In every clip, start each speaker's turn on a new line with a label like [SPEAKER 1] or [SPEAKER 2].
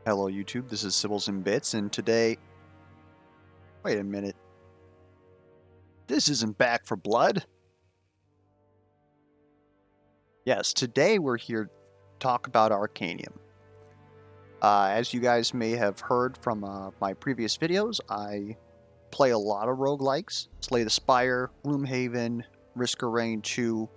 [SPEAKER 1] Hello YouTube, this is Sibbles and Bits, and today... Wait a minute. This isn't Back for Blood? Yes, today we're here to talk about Arcanium. As you guys may have heard from my previous videos, I play a lot of roguelikes. Slay the Spire, Gloomhaven, Risk of Rain 2.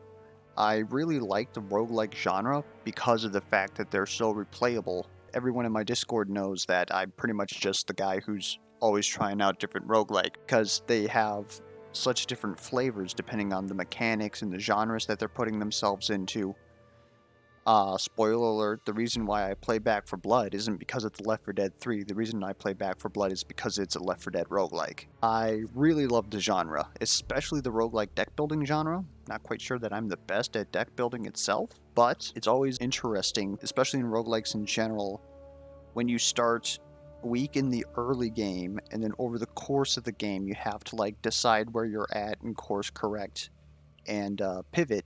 [SPEAKER 1] I really like the roguelike genre because of the fact that they're so replayable. Everyone in my Discord knows that I'm pretty much just the guy who's always trying out different roguelike because they have such different flavors depending on the mechanics and the genres that they're putting themselves into. Spoiler alert, the reason why I play Back for Blood isn't because it's Left 4 Dead 3. The reason I play Back for Blood is because it's a Left 4 Dead roguelike. I really love the genre, especially the roguelike deck building genre. Not quite sure that I'm the best at deck building itself, but it's always interesting, especially in roguelikes in general, when you start weak in the early game and then over the course of the game you have to like decide where you're at and course correct and pivot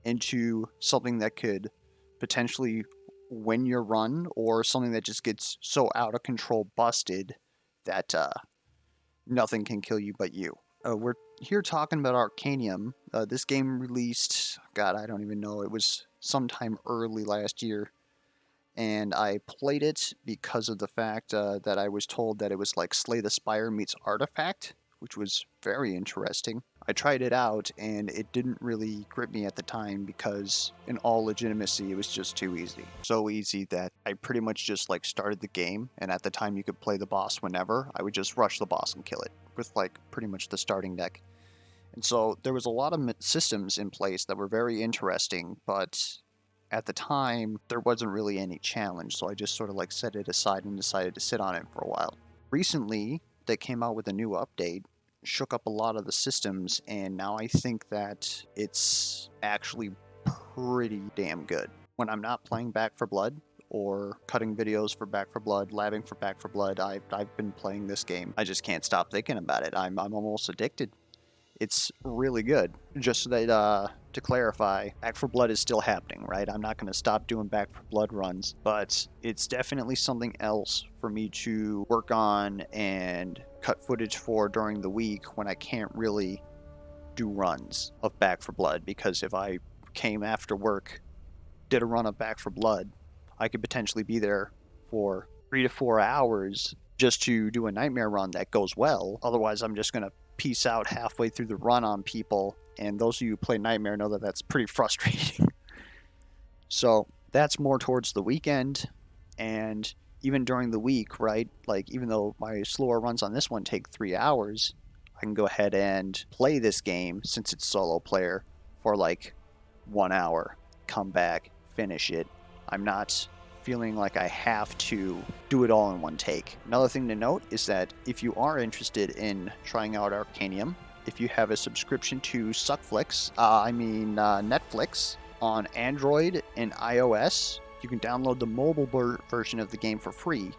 [SPEAKER 1] into something that could potentially win your run or something that just gets so out of control busted that nothing can kill you but you. We're here talking about Arcanium. This game released, God, I don't even know, it was sometime early last year. And I played it because of the fact that I was told that it was like Slay the Spire meets Artifact, which was very interesting. I tried it out and it didn't really grip me at the time because in all legitimacy it was just too easy. So easy that I pretty much just like started the game, and at the time you could play the boss whenever. I would just rush the boss and kill it with like pretty much the starting deck. And so there was a lot of systems in place that were very interesting, but at the time there wasn't really any challenge, so I just sort of like set it aside and decided to sit on it for a while. Recently they came out with a new update, shook up a lot of the systems, and now I think that it's actually pretty damn good. When I'm not playing Back for Blood or cutting videos for Back for Blood, labbing for Back for Blood, I've been playing this game. I just can't stop thinking about it. I'm almost addicted. It's really good. Just so that, to clarify, Back for Blood is still happening, right? I'm not going to stop doing Back for Blood runs, but it's definitely something else for me to work on and cut footage for during the week when I can't really do runs of Back for Blood, because if I came after work, did a run of Back for Blood, I could potentially be there for 3 to 4 hours just to do a nightmare run that goes well. Otherwise, I'm just going to peace out halfway through the run on people, and those of you who play Nightmare know that that's pretty frustrating. So that's more towards the weekend, and even during the week, right? Like, even though my slower runs on this one take 3 hours, I can go ahead and play this game, since it's solo player, for like 1 hour, come back, finish it. I'm not feeling like I have to do it all in one take. Another thing to note is that if you are interested in trying out Arcanium, if you have a subscription to Netflix on Android and iOS, you can download the mobile version of the game for free,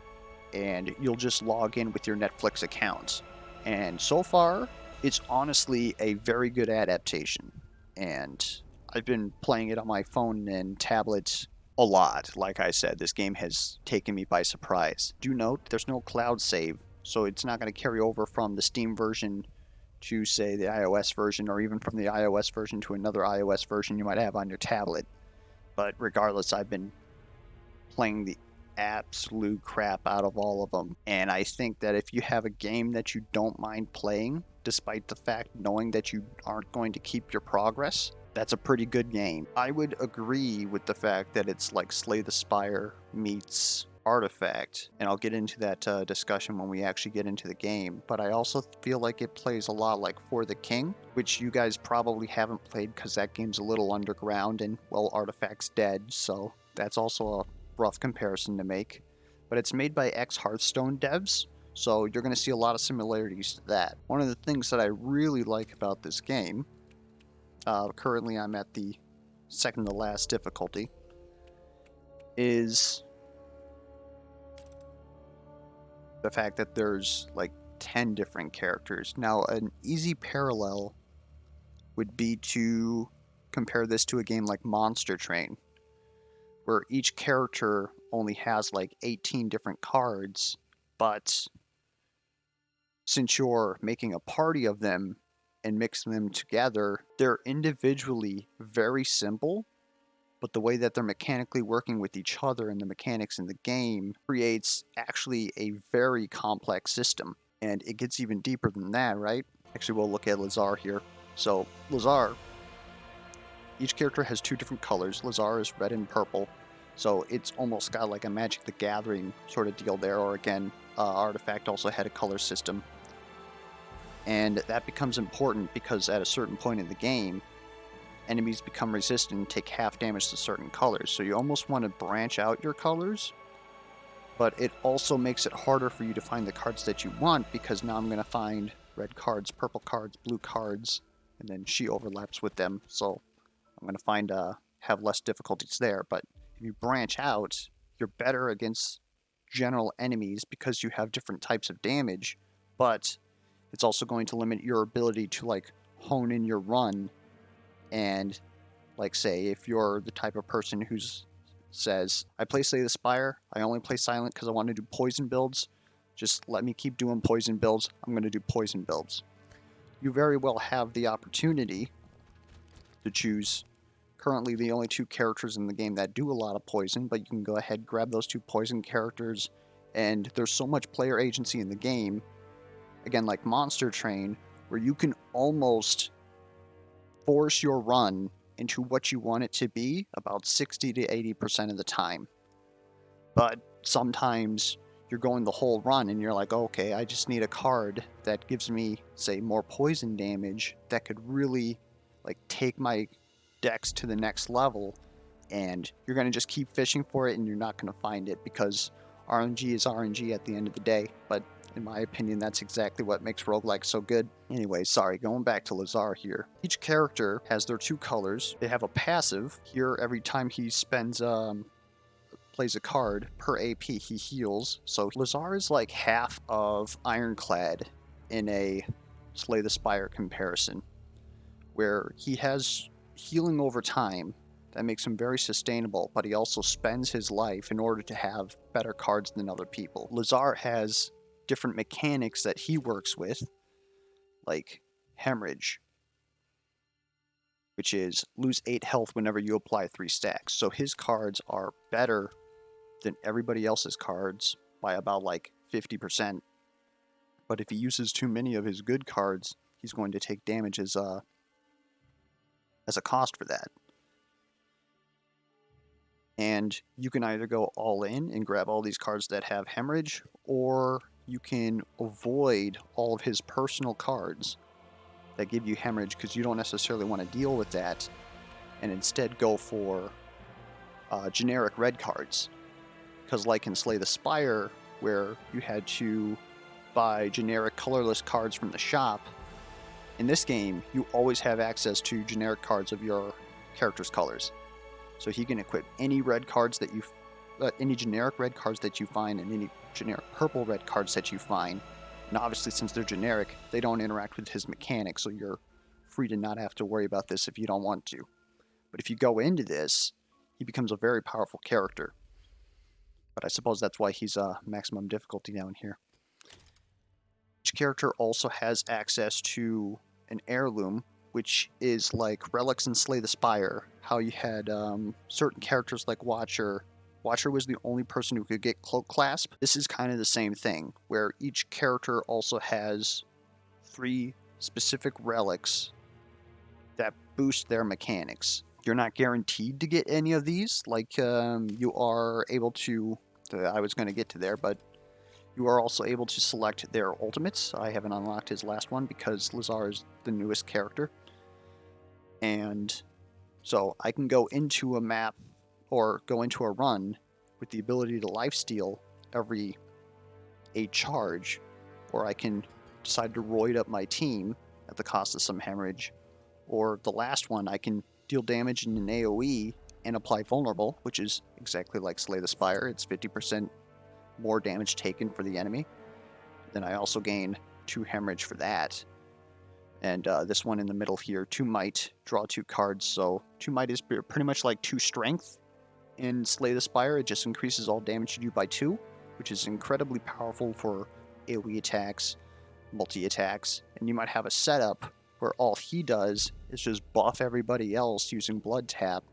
[SPEAKER 1] and you'll just log in with your Netflix account. And so far, it's honestly a very good adaptation, and I've been playing it on my phone and tablet a lot. Like I said, this game has taken me by surprise. Do note, there's no cloud save, so it's not going to carry over from the Steam version to, say, the iOS version, or even from the iOS version to another iOS version you might have on your tablet. But regardless, I've been playing the absolute crap out of all of them. And I think that if you have a game that you don't mind playing, despite the fact knowing that you aren't going to keep your progress, that's a pretty good game. I would agree with the fact that it's like Slay the Spire meets Artifact, and I'll get into that discussion when we actually get into the game, but I also feel like it plays a lot like For the King, which you guys probably haven't played because that game's a little underground, and, well, Artifact's dead, so that's also a rough comparison to make. But it's made by ex-Hearthstone devs, so you're going to see a lot of similarities to that. One of the things that I really like about this game, currently I'm at the second to last difficulty, is the fact that there's like 10 different characters. Now, an easy parallel would be to compare this to a game like Monster Train, where each character only has like 18 different cards, but since you're making a party of them and mixing them together, they're individually very simple, but the way that they're mechanically working with each other and the mechanics in the game creates actually a very complex system. And it gets even deeper than that, right? Actually, we'll look at Lazar here. So, Lazar, each character has two different colors. Lazar is red and purple, so it's almost got like a Magic the Gathering sort of deal there, or again, Artifact also had a color system. And that becomes important because at a certain point in the game, enemies become resistant and take half damage to certain colors. So you almost want to branch out your colors, but it also makes it harder for you to find the cards that you want, because now I'm going to find red cards, purple cards, blue cards, and then she overlaps with them. So I'm going to find have less difficulties there. But if you branch out, you're better against general enemies because you have different types of damage, but it's also going to limit your ability to like hone in your run. And like, say if you're the type of person who says, I play Slay the Spire, I only play Silent because I want to do poison builds, just let me keep doing poison builds, I'm going to do poison builds. You very well have the opportunity to choose currently the only two characters in the game that do a lot of poison, but you can go ahead, grab those two poison characters, and there's so much player agency in the game, again, like Monster Train, where you can almost force your run into what you want it to be about 60 to 80% of the time. But sometimes you're going the whole run and you're like, okay, I just need a card that gives me, say, more poison damage that could really like take my decks to the next level, and you're going to just keep fishing for it and you're not going to find it because RNG is RNG at the end of the day. But in my opinion, that's exactly what makes roguelike so good. Anyway, sorry, going back to Lazar here. Each character has their two colors. They have a passive. Here, every time he plays a card per AP, he heals. So Lazar is like half of Ironclad in a Slay the Spire comparison, where he has healing over time that makes him very sustainable, but he also spends his life in order to have better cards than other people. Lazar has different mechanics that he works with, like Hemorrhage, which is lose 8 health whenever you apply 3 stacks. So his cards are better than everybody else's cards by about like 50%. But if he uses too many of his good cards, he's going to take damage as a cost for that. And you can either go all in and grab all these cards that have Hemorrhage, or you can avoid all of his personal cards that give you Hemorrhage because you don't necessarily want to deal with that, and instead go for generic red cards. Because like in Slay the Spire, where you had to buy generic colorless cards from the shop, in this game you always have access to generic cards of your character's colors. So he can equip any red cards that you, any generic red cards that you find, and any generic purple red cards that you find. And obviously, since they're generic, they don't interact with his mechanics, so you're free to not have to worry about this if you don't want to. But if you go into this, he becomes a very powerful character. But I suppose that's why he's maximum difficulty down here. Each character also has access to an heirloom, which is like relics in Slay the Spire, how you had certain characters like Watcher. Watcher was the only person who could get Cloak Clasp. This is kind of the same thing, where each character also has 3 specific relics that boost their mechanics. You're not guaranteed to get any of these, like you are able to, I was going to get to there, but you are also able to select their ultimates. I haven't unlocked his last one because Lazar is the newest character. And so I can go into a map or go into a run with the ability to lifesteal every 8 charge, or I can decide to roid up my team at the cost of some Hemorrhage, or the last one, I can deal damage in an AoE and apply Vulnerable, which is exactly like Slay the Spire. It's 50% more damage taken for the enemy. Then I also gain 2 Hemorrhage for that. And this one in the middle here, 2 Might, draw 2 cards. So 2 Might is pretty much like 2 Strength in Slay the Spire, it just increases all damage you do by 2, which is incredibly powerful for AoE attacks, multi-attacks, and you might have a setup where all he does is just buff everybody else using Blood Tap,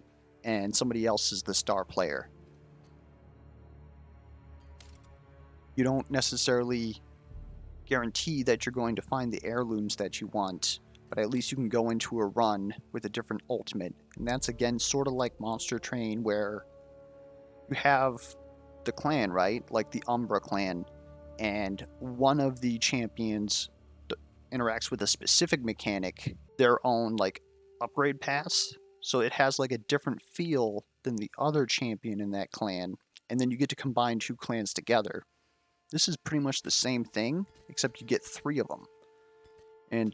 [SPEAKER 1] and somebody else is the star player. You don't necessarily guarantee that you're going to find the heirlooms that you want, but at least you can go into a run with a different ultimate. And that's again sort of like Monster Train, where you have the clan, right? Like the Umbra clan, and one of the champions interacts with a specific mechanic, their own like upgrade pass. So it has like a different feel than the other champion in that clan, and then you get to combine 2 clans together. This is pretty much the same thing, except you get 3 of them. And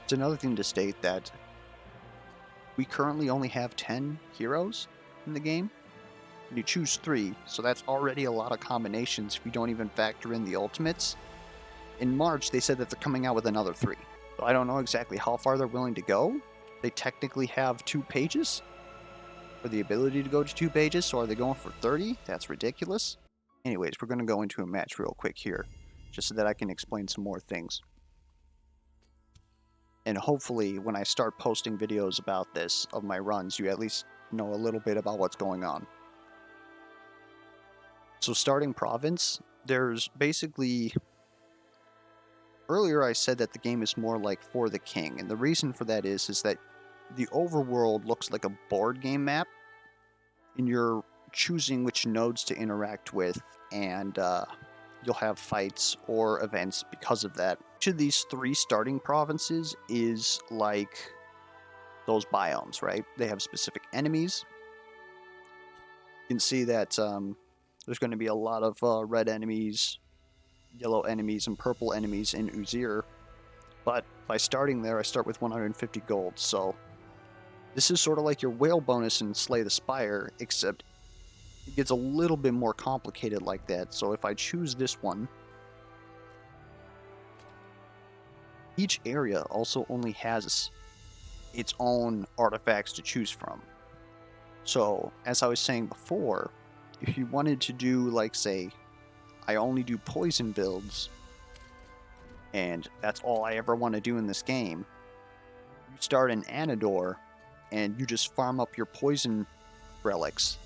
[SPEAKER 1] it's another thing to state that we currently only have 10 heroes in the game. You choose 3, so that's already a lot of combinations if you don't even factor in the ultimates. In March, they said that they're coming out with another 3. So I don't know exactly how far they're willing to go. They technically have 2 pages, or the ability to go to 2 pages, so are they going for 30? That's ridiculous. Anyways, we're going to go into a match real quick here, just so that I can explain some more things. And hopefully, when I start posting videos about this, of my runs, you at least know a little bit about what's going on. So starting province, there's basically... Earlier I said that the game is more like For the King, and the reason for that is that the overworld looks like a board game map, and you're choosing which nodes to interact with, and you'll have fights or events because of that. Each of these 3 starting provinces is like those biomes, right? They have specific enemies. You can see that there's going to be a lot of red enemies, yellow enemies, and purple enemies in Uzir. But by starting there, I start with 150 gold, so this is sort of like your whale bonus in Slay the Spire, except it gets a little bit more complicated like that. So if I choose this one, each area also only has its own artifacts to choose from. So, as I was saying before, if you wanted to do, like, say, I only do poison builds, and that's all I ever want to do in this game, you start in Anador, and you just farm up your poison relics,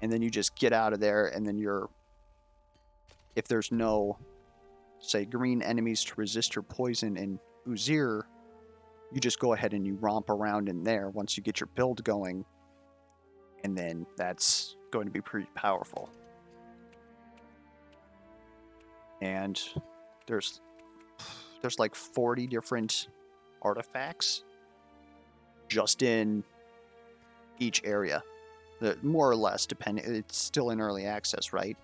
[SPEAKER 1] and then you just get out of there, and then if there's no, say, green enemies to resist your poison in Uzir, you just go ahead and you romp around in there once you get your build going, and then that's going to be pretty powerful. And there's like 40 different artifacts just in each area, more or less, depending. It's still in early access, right?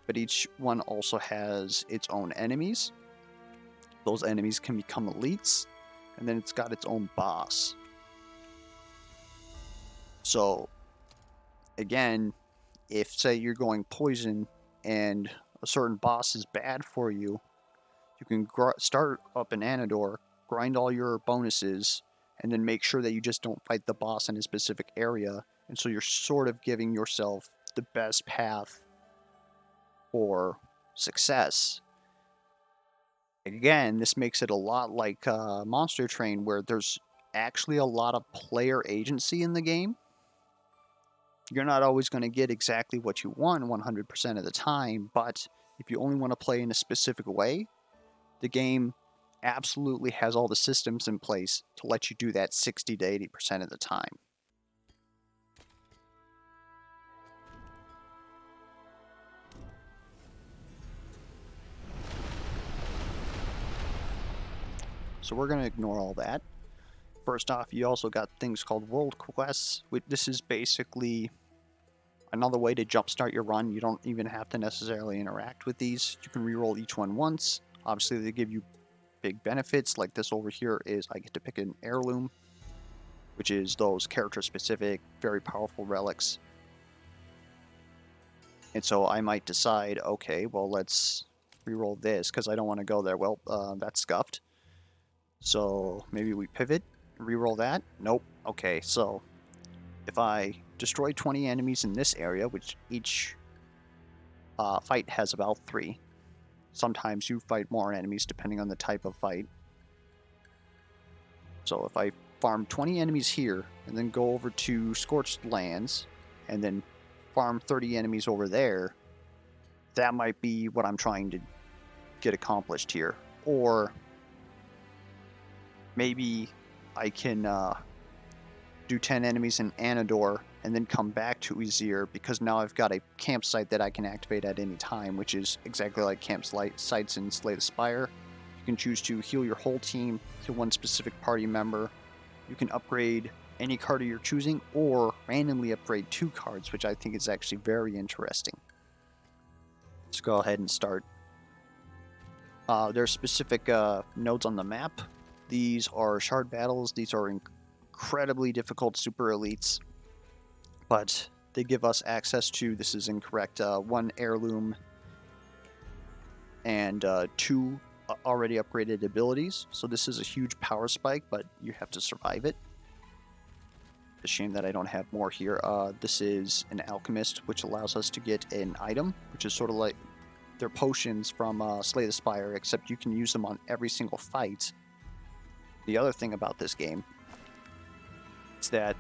[SPEAKER 1] But each one also has its own enemies. Those enemies can become elites, and then it's got its own boss. So again, if, say, you're going poison and a certain boss is bad for you, you can start up in Anador, grind all your bonuses, and then make sure that you just don't fight the boss in a specific area, and so you're sort of giving yourself the best path for success. Again, this makes it a lot like Monster Train, where there's actually a lot of player agency in the game. You're not always going to get exactly what you want 100% of the time, but if you only want to play in a specific way, the game absolutely has all the systems in place to let you do that 60 to 80% of the time. So we're going to ignore all that. First off, you also got things called world quests. This is basically another way to jumpstart your run. You don't even have to necessarily interact with these. You can reroll each one once. Obviously, they give you big benefits. Like this over here is I get to pick an heirloom, which is those character-specific, very powerful relics. And so I might decide, okay, well, let's reroll this because I don't want to go there. Well, that's scuffed. So maybe we pivot, reroll that. Nope, Okay, so if I destroy 20 enemies in this area, which each fight has about 3, sometimes you fight more enemies depending on the type of fight. So if I farm 20 enemies here, and then go over to Scorched Lands, and then farm 30 enemies over there, that might be what I'm trying to get accomplished here. Or maybe I can do 10 enemies in Anador, and then come back to Uzir, because now I've got a campsite that I can activate at any time, which is exactly like campsites in Slay the Spire. You can choose to heal your whole team, heal one specific party member. You can upgrade any card of your choosing, or randomly upgrade 2 cards, which I think is actually very interesting. Let's go ahead and start. There's specific nodes on the map. These are shard battles. These are incredibly difficult super elites, but they give us access to, this is incorrect, 1 heirloom and 2 already upgraded abilities. So this is a huge power spike, but you have to survive it. It's a shame that I don't have more here. This is an alchemist, which allows us to get an item, which is sort of like their potions from Slay the Spire, except you can use them on every single fight. The other thing about this game is that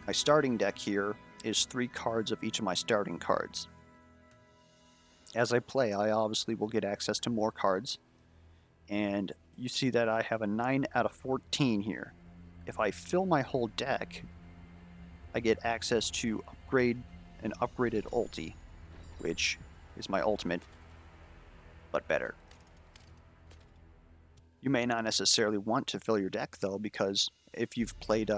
[SPEAKER 1] my starting deck here is 3 cards of each of my starting cards. As I play, I obviously will get access to more cards, and you see that I have a 9 out of 14 here. If I fill my whole deck, I get access to upgrade an upgraded ulti, which is my ultimate, but better. You may not necessarily want to fill your deck, though, because if you've played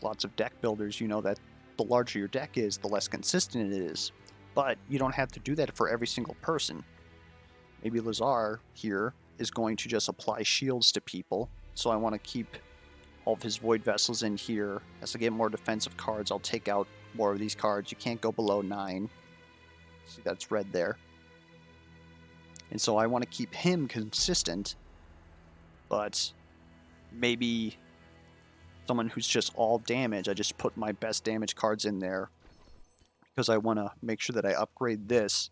[SPEAKER 1] lots of deck builders, you know that the larger your deck is, the less consistent it is. But you don't have to do that for every single person. Maybe Lazar here is going to just apply shields to people, so I want to keep all of his void vessels in here. As I get more defensive cards, I'll take out more of these cards. You can't go below 9. See, that's red there. And so I want to keep him consistent, but maybe someone who's just all damage, I just put my best damage cards in there, because I want to make sure that I upgrade this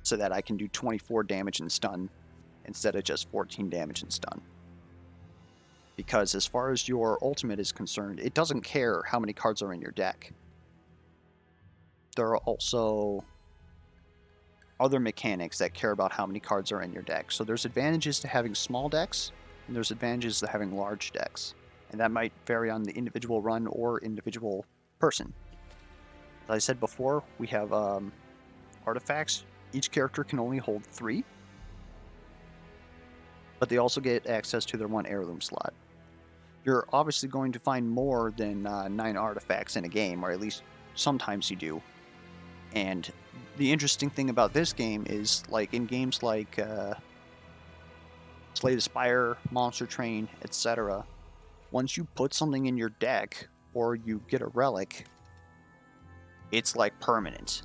[SPEAKER 1] so that I can do 24 damage and stun instead of just 14 damage and stun. Because as far as your ultimate is concerned, it doesn't care how many cards are in your deck. There are also other mechanics that care about how many cards are in your deck. So there's advantages to having small decks, and there's advantages to having large decks. And that might vary on the individual run or individual person. As I said before, we have artifacts. Each character can only hold 3, but they also get access to their 1 heirloom slot. You're obviously going to find more than 9 artifacts in a game, or at least sometimes you do. And the interesting thing about this game is, like in games like Slay the Spire, Monster Train, etc., once you put something in your deck, or you get a relic, it's like permanent.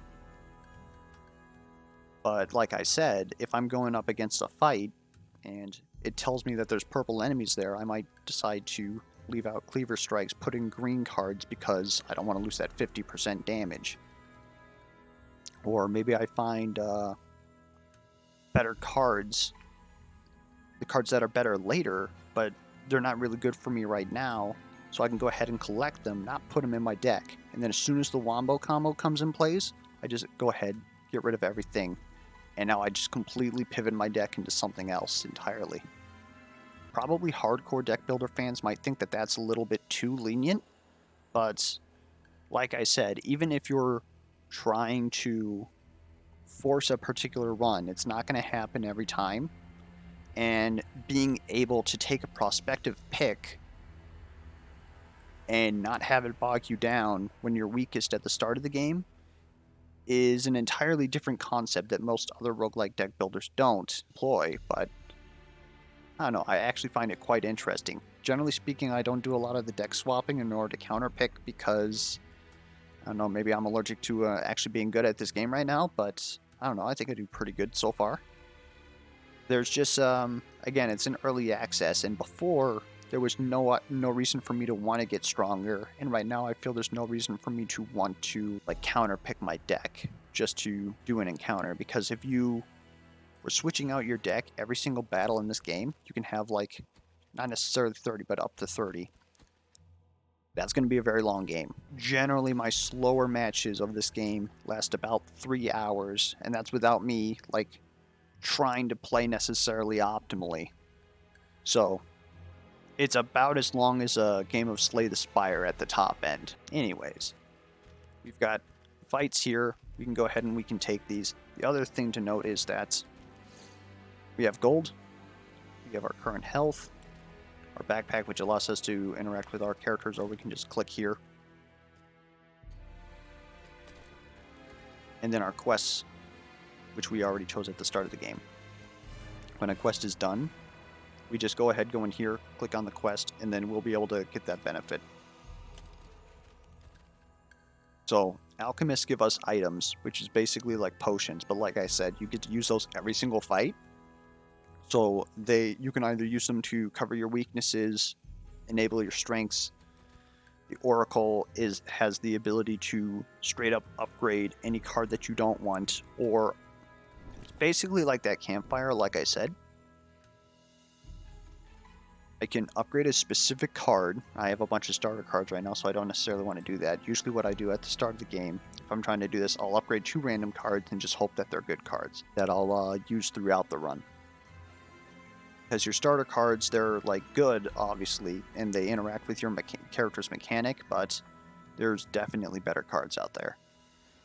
[SPEAKER 1] But like I said, if I'm going up against a fight and it tells me that there's purple enemies there, I might decide to leave out Cleaver Strikes, put in green cards because I don't want to lose that 50% damage. Or maybe I find better cards, the cards that are better later, but they're not really good for me right now, so I can go ahead and collect them, not put them in my deck. And then as soon as the Wombo combo comes in place, I just go ahead, get rid of everything, and now I just completely pivot my deck into something else entirely. Probably hardcore deck builder fans might think that that's a little bit too lenient, but like I said, even if you're trying to force a particular run, it's not going to happen every time. And being able to take a prospective pick and not have it bog you down when you're weakest at the start of the game is an entirely different concept that most other roguelike deck builders don't employ, but I don't know, I actually find it quite interesting. Generally speaking, I don't do a lot of the deck swapping in order to counterpick because, I don't know, maybe I'm allergic to actually being good at this game right now, but I don't know, I think I do pretty good so far. There's just, again, it's in early access, and before there was no reason for me to want to get stronger, and right now I feel there's no reason for me to want to like counter pick my deck just to do an encounter, because if you were switching out your deck every single battle in this game, you can have like not necessarily 30 but up to 30. That's going to be a very long game. Generally, my slower matches of this game last about 3 hours, and that's without me like trying to play necessarily optimally. So it's about as long as a game of Slay the Spire at the top end. Anyways, we've got fights here. We can go ahead and we can take these. The other thing to note is that we have gold, we have our current health, our backpack, which allows us to interact with our characters, or we can just click here. And then our quests, which we already chose at the start of the game. When a quest is done, we just go ahead, go in here, click on the quest, and then we'll be able to get that benefit. So, alchemists give us items, which is basically like potions, but like I said, you get to use those every single fight. So you can either use them to cover your weaknesses, enable your strengths. The Oracle has the ability to straight up upgrade any card that you don't want, or it's basically like that campfire, like I said. I can upgrade a specific card. I have a bunch of starter cards right now, so I don't necessarily want to do that. Usually what I do at the start of the game, if I'm trying to do this, I'll upgrade 2 random cards and just hope that they're good cards that I'll use throughout the run. Because your starter cards, they're like good, obviously, and they interact with your character's mechanic, but there's definitely better cards out there.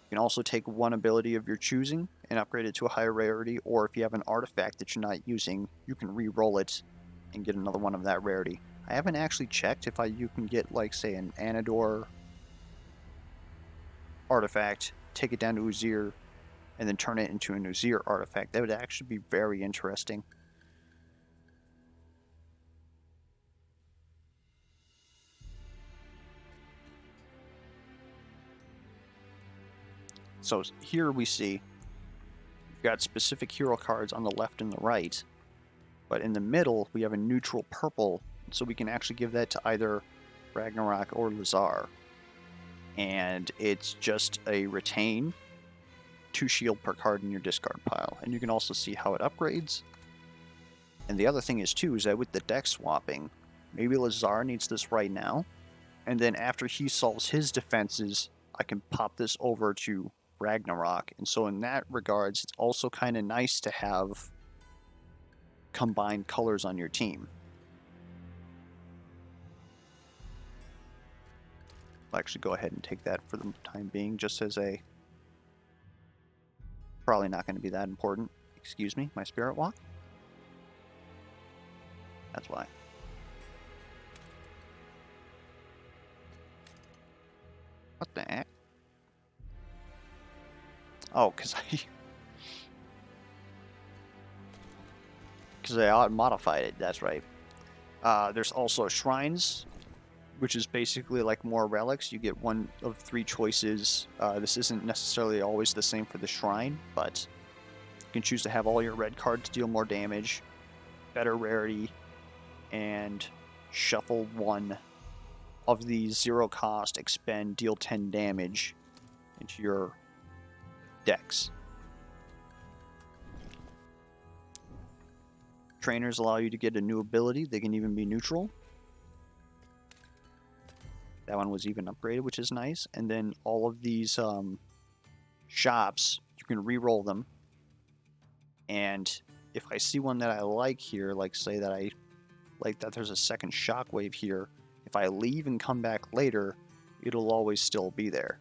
[SPEAKER 1] You can also take one ability of your choosing and upgrade it to a higher rarity, or if you have an artifact that you're not using, you can re-roll it and get another one of that rarity. I haven't actually checked if you can get, like, say, an Anador artifact, take it down to Uzir, and then turn it into an Uzir artifact. That would actually be very interesting. So here we see we've got specific hero cards on the left and the right, but in the middle we have a neutral purple, so we can actually give that to either Ragnarok or Lazar. And it's just a retain, 2 shield per card in your discard pile. And you can also see how it upgrades. And the other thing is too, is that with the deck swapping, maybe Lazar needs this right now, and then after he solves his defenses, I can pop this over to Ragnarok. And so in that regards, it's also kind of nice to have combined colors on your team. I'll actually go ahead and take that for the time being, just as a... Probably not going to be that important. Excuse me, my spirit walk? That's why. What the heck? Oh, because I modified it, that's right. There's also shrines, which is basically like more relics. You get 1 of 3 choices. This isn't necessarily always the same for the shrine, but you can choose to have all your red cards deal more damage, better rarity, and shuffle 1 of these 0 cost, expend, deal 10 damage into your decks. Trainers allow you to get a new ability. They can even be neutral. That one was even upgraded, which is nice. And then all of these shops, you can re-roll them. And if I see one that I like here, like say that I like that there's a second shockwave here, if I leave and come back later, it'll always still be there.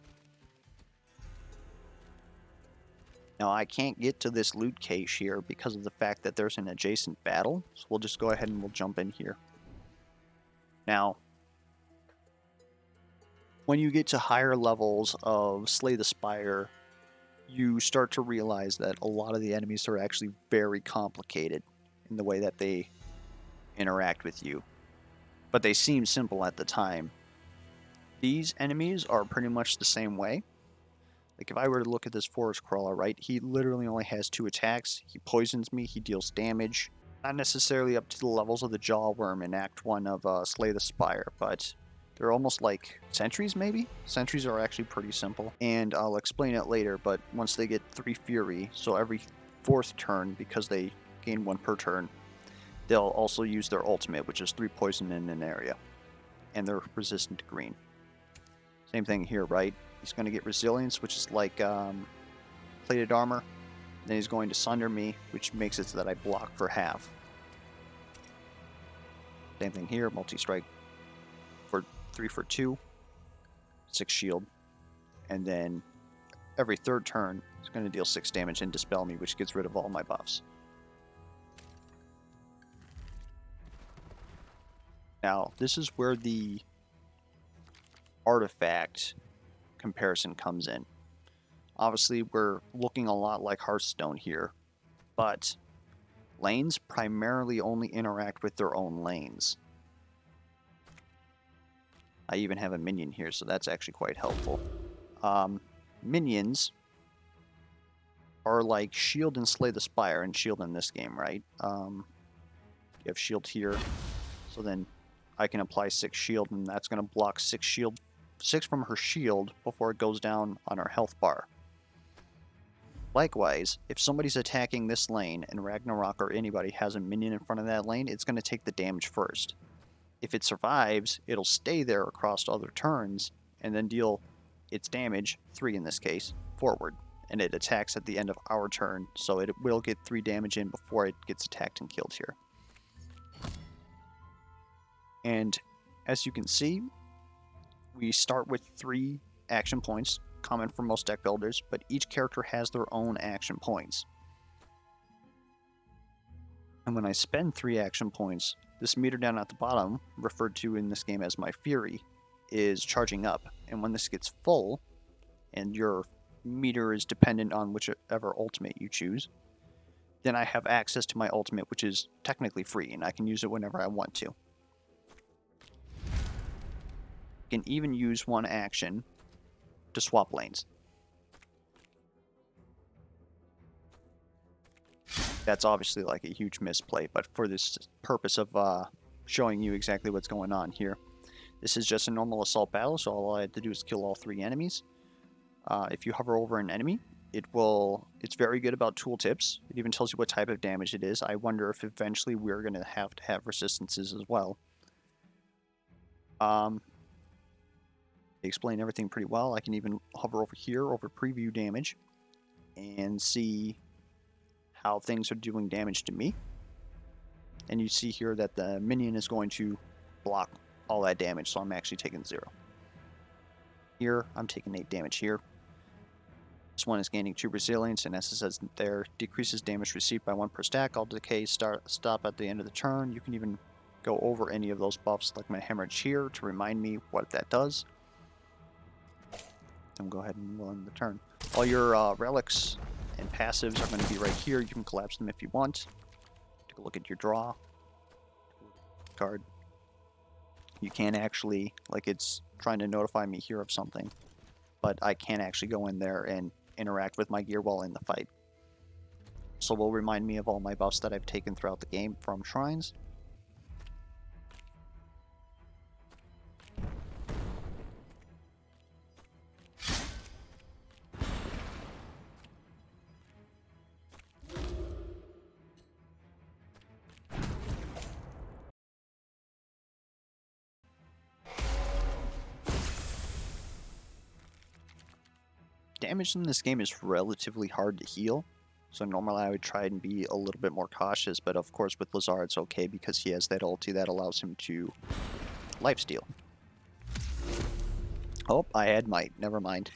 [SPEAKER 1] Now I can't get to this loot cache here because of the fact that there's an adjacent battle, so we'll just go ahead and we'll jump in here. Now, when you get to higher levels of Slay the Spire, you start to realize that a lot of the enemies are actually very complicated in the way that they interact with you. But they seem simple at the time. These enemies are pretty much the same way. Like if I were to look at this forest crawler, right, he literally only has 2 attacks. He poisons me, he deals damage. Not necessarily up to the levels of the Jawworm in Act 1 of Slay the Spire, but they're almost like sentries, maybe? Sentries are actually pretty simple, and I'll explain it later, but once they get 3 Fury, so every 4th turn, because they gain 1 per turn, they'll also use their ultimate, which is 3 poison in an area, and they're resistant to green. Same thing here, right? He's going to get Resilience, which is like plated armor. Then he's going to Sunder me, which makes it so that I block for half. Same thing here, multi-strike for 3 for 2, 6 shield. And then every 3rd turn, it's going to deal 6 damage and dispel me, which gets rid of all my buffs. Now, this is where the artifact comparison comes in. Obviously, we're looking a lot like Hearthstone here, but lanes primarily only interact with their own lanes. I even have a minion here, so that's actually quite helpful. Minions are like Shield and Slay the Spire, and Shield in this game, right? You have Shield here, so then I can apply 6 Shield, and that's going to block 6 shield, 6 from her shield before it goes down on her health bar. Likewise, if somebody's attacking this lane and Ragnarok or anybody has a minion in front of that lane, it's going to take the damage first. If it survives, it'll stay there across other turns and then deal its damage, 3 in this case, forward. And it attacks at the end of our turn, so it will get 3 damage in before it gets attacked and killed here. And as you can see, we start with 3 action points, common for most deck builders, but each character has their own action points. And when I spend 3 action points, this meter down at the bottom, referred to in this game as my Fury, is charging up. And when this gets full, and your meter is dependent on whichever ultimate you choose, then I have access to my ultimate, which is technically free, and I can use it whenever I want to. I can even use one action to swap lanes. That's obviously like a huge misplay, but for this purpose of showing you exactly what's going on here, this is just a normal assault battle, so all I had to do is kill all 3 enemies. If you hover over an enemy, it's very good about tooltips. It even tells you what type of damage it is. I wonder if eventually we're going to have resistances as well. They explain everything pretty well. I can even hover over here over preview damage and see how things are doing damage to me. And you see here that the minion is going to block all that damage, so I'm actually taking 0. Here, I'm taking 8 damage here. This one is gaining 2 resilience, and as it says there, decreases damage received by 1 per stack. All decay stop at the end of the turn. You can even go over any of those buffs, like my hemorrhage here, to remind me what that does. And go ahead and run the turn. All your relics and passives are going to be right here. You can collapse them if you want. Take a look at your draw card. You can actually, like it's trying to notify me here of something, but I can actually go in there and interact with my gear while in the fight. So will remind me of all my buffs that I've taken throughout the game from shrines. Damage in this game is relatively hard to heal, so normally I would try and be a little bit more cautious, but of course with Lazar it's okay because he has that ulti that allows him to lifesteal. Oh, I had might. Never mind.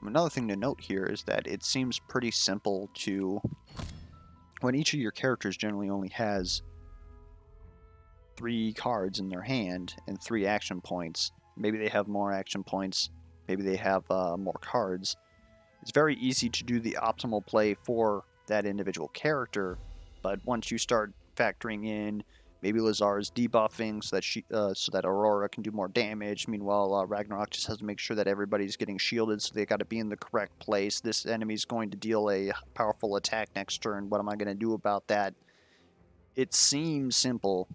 [SPEAKER 1] Another thing to note here is that it seems pretty simple to, when each of your characters generally only has 3 cards in their hand and 3 action points. Maybe they have more action points, maybe they have more cards. it's very easy to do the optimal play for that individual character, but once you start factoring in maybe Lazar's debuffing so that Aurora can do more damage. Meanwhile, Ragnarok just has to make sure that everybody's getting shielded, so they got to be in the correct place. This enemy's going to deal a powerful attack next turn. What am I going to do about that? It seems simple,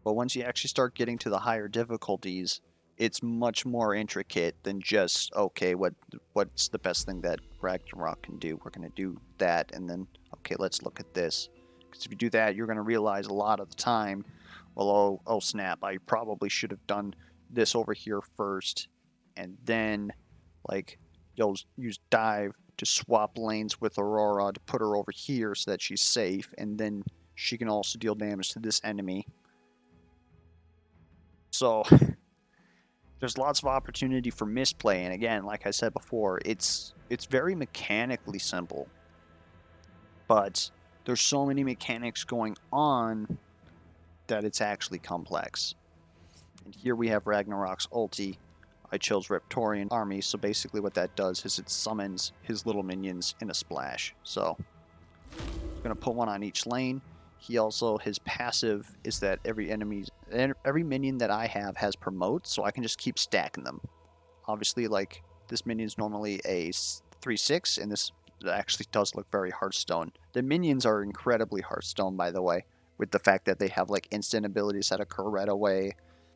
[SPEAKER 1] but once you actually start getting to the higher difficulties, it's much more intricate than just, okay, what's the best thing that Ragnarok can do? We're going to do that, and then, okay, let's look at this. Because if you do that, you're going to realize a lot of the time, well, oh snap, I probably should have done this over here first, and then, like, you'll use Dive to swap lanes with Aurora to put her over here so that she's safe, and then she can also deal damage to this enemy. So there's lots of opportunity for misplay, and again, like I said before, it's very mechanically simple, but there's so many mechanics going on that it's actually complex. And here we have Ragnarok's ulti. I chose Reptorian army, so basically what that does is it summons his little minions in a splash. So I'm going to put one on each lane. He also, his passive is that every minion that I have has promote, so I can just keep stacking them. Obviously, like, this minion's normally a 3/6, and this actually does look very Hearthstone. The minions are incredibly Hearthstone, by the way, with the fact that they have, like, instant abilities that occur right away,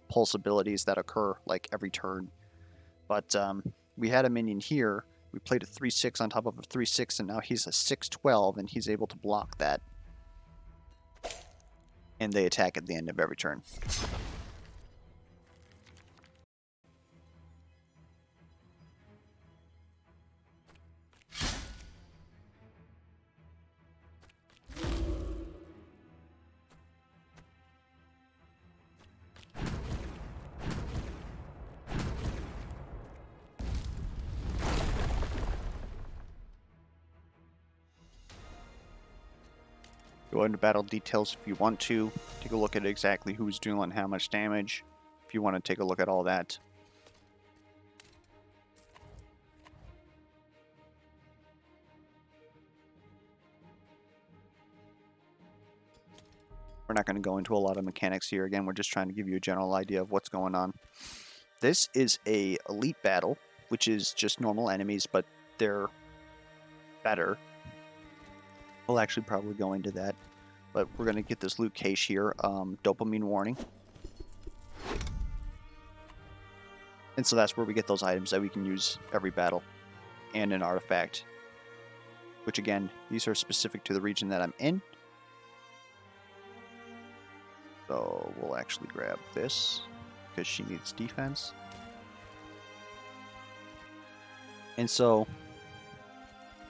[SPEAKER 1] pulse abilities that occur, like, every turn. But we had a minion here. We played a 3/6 on top of a 3/6, and now he's a 6/12, and he's able to block that. And they attack at the end of every turn. Go into battle details if you want to. Take a look at exactly who's doing how much damage, if you want to take a look at all that. We're not going to go into a lot of mechanics here. Again, we're just trying to give you a general idea of what's going on. This is a elite battle, which is just normal enemies, but they're better. We'll actually probably go into that, but we're going to get this loot cache here. Dopamine warning. And so that's where we get those items that we can use every battle, and an artifact, which again, these are specific to the region that I'm in. So we'll actually grab this because she needs defense. And so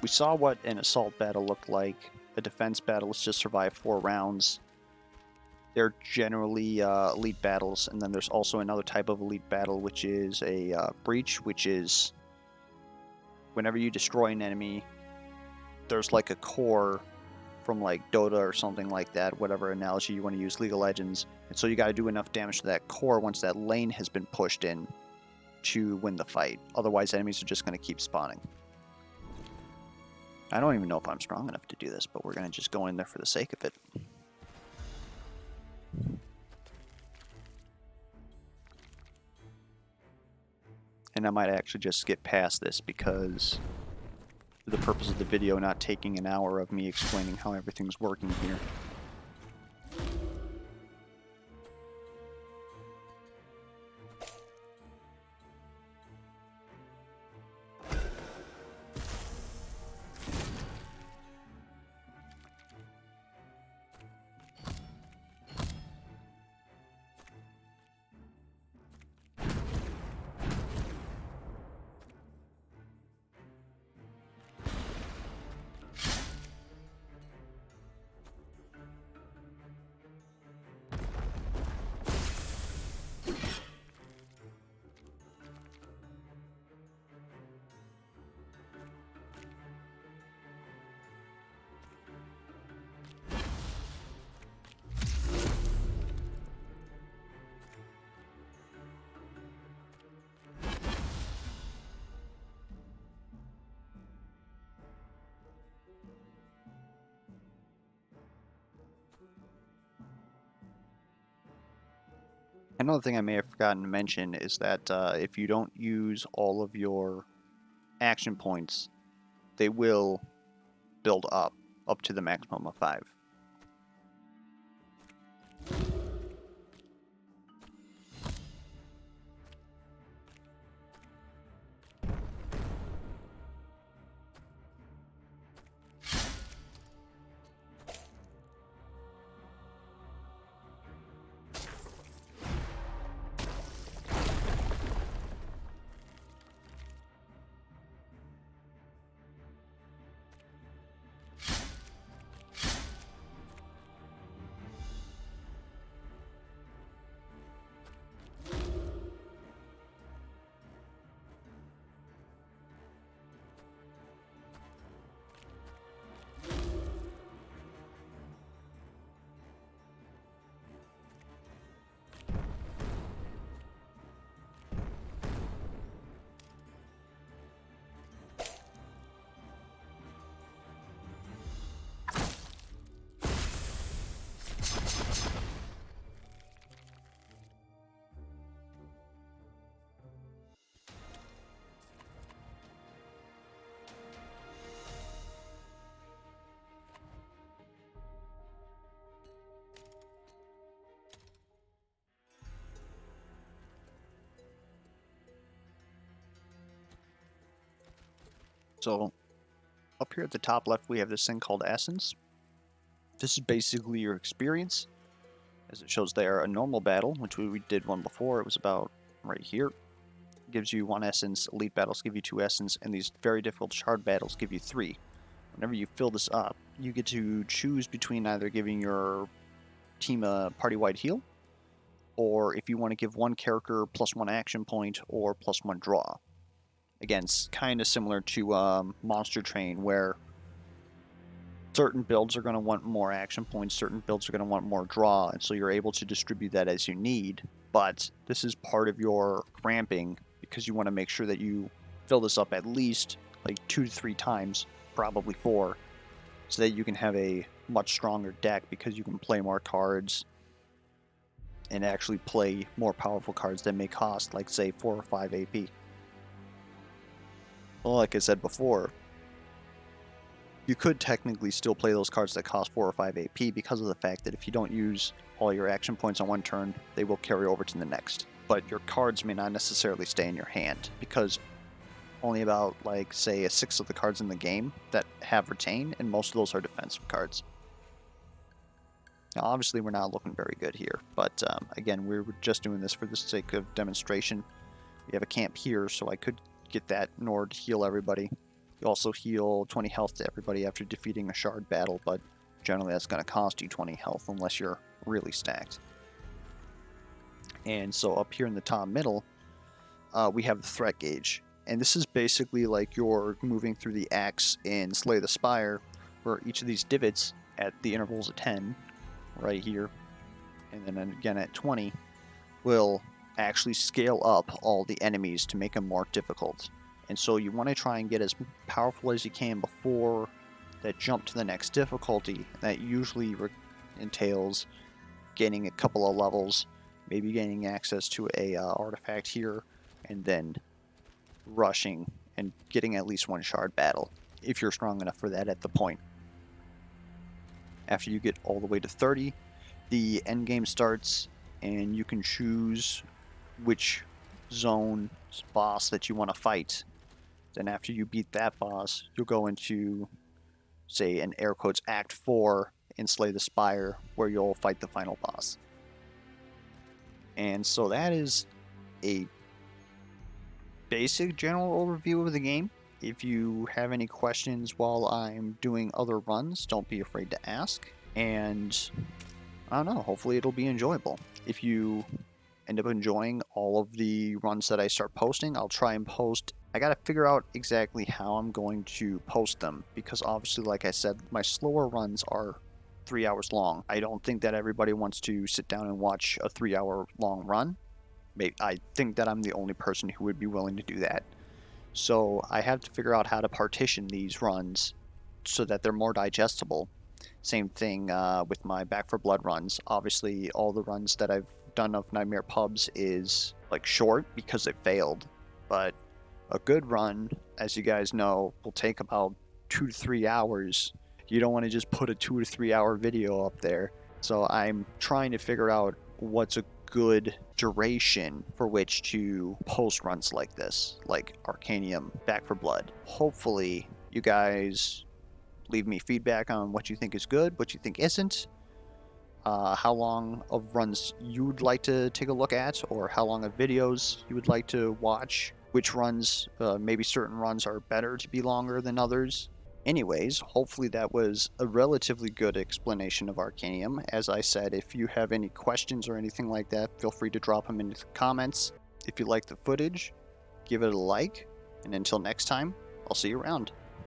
[SPEAKER 1] we saw what an assault battle looked like. A defense battle is just survive 4 rounds. They're generally elite battles, and then there's also another type of elite battle, which is a breach, which is whenever you destroy an enemy, there's like a core from like Dota or something like that, whatever analogy you want to use, League of Legends. And so you got to do enough damage to that core once that lane has been pushed in to win the fight. Otherwise, enemies are just going to keep spawning. I don't even know if I'm strong enough to do this, but we're going to just go in there for the sake of it. And I might actually just skip past this because for the purpose of the video not taking an hour of me explaining how everything's working here. Another thing I may have forgotten to mention is that if you don't use all of your action points, they will build up to the maximum of 5. So up here at the top left, we have this thing called Essence. This is basically your experience, as it shows there. A normal battle, which we did one before, it was about right here, gives you 1 essence. Elite battles give you 2 essence, and these very difficult shard battles give you 3. Whenever you fill this up, you get to choose between either giving your team a party-wide heal, or if you want to give one character plus 1 action point or plus 1 draw. Again, it's kind of similar to Monster Train, where certain builds are going to want more action points, certain builds are going to want more draw, and so you're able to distribute that as you need. But this is part of your ramping, because you want to make sure that you fill this up at least like 2 to 3 times, probably 4, so that you can have a much stronger deck, because you can play more cards and actually play more powerful cards that may cost, like, say, 4 or 5 AP. Well, like I said before, you could technically still play those cards that cost 4 or 5 AP, because of the fact that if you don't use all your action points on one turn, they will carry over to the next. But your cards may not necessarily stay in your hand, because only about, like, say, 1/6 of the cards in the game that have retain, and most of those are defensive cards. Now, obviously, we're not looking very good here, but again, we're just doing this for the sake of demonstration. We have a camp here, so I could get that in order to heal everybody. You also heal 20 health to everybody after defeating a shard battle, but generally that's going to cost you 20 health unless you're really stacked. And so up here in the top middle, we have the threat gauge. And this is basically like you're moving through the axe in Slay the Spire, where each of these divots at the intervals of 10, right here, and then again at 20, will actually scale up all the enemies to make them more difficult. And so you want to try and get as powerful as you can before that jump to the next difficulty. That usually entails gaining a couple of levels, maybe gaining access to a artifact here, and then rushing and getting at least 1 shard battle, if you're strong enough for that at the point. After you get all the way to 30, the end game starts, and you can choose which zone boss that you want to fight. Then after you beat that boss, you'll go into, say, an air quotes Act 4 in Slay the Spire, where you'll fight the final boss. And so that is a basic general overview of the game. If you have any questions while I'm doing other runs, don't be afraid to ask. And I don't know, hopefully it'll be enjoyable. If you end up enjoying all of the runs that I start posting, I'll try and post. I gotta figure out exactly how I'm going to post them, because obviously, like I said, my slower runs are 3 hours long. I don't think that everybody wants to sit down and watch a 3-hour long run. I think that I'm the only person who would be willing to do that. So I have to figure out how to partition these runs so that they're more digestible. Same thing with my Back 4 Blood runs. Obviously, all the runs that I've done of Nightmare Pubs is like short because it failed, but a good run, as you guys know, will take about 2 to 3 hours. You don't want to just put a 2 to 3 hour video up there. So I'm trying to figure out what's a good duration for which to post runs like this, like Arcanium, Back for Blood. Hopefully you guys leave me feedback on what you think is good, what you think isn't, how long of runs you would like to take a look at, or how long of videos you would like to watch, which runs, maybe certain runs are better to be longer than others. Anyways, hopefully that was a relatively good explanation of Arcanium. As I said, if you have any questions or anything like that, feel free to drop them into the comments. If you like the footage, give it a like, and until next time, I'll see you around.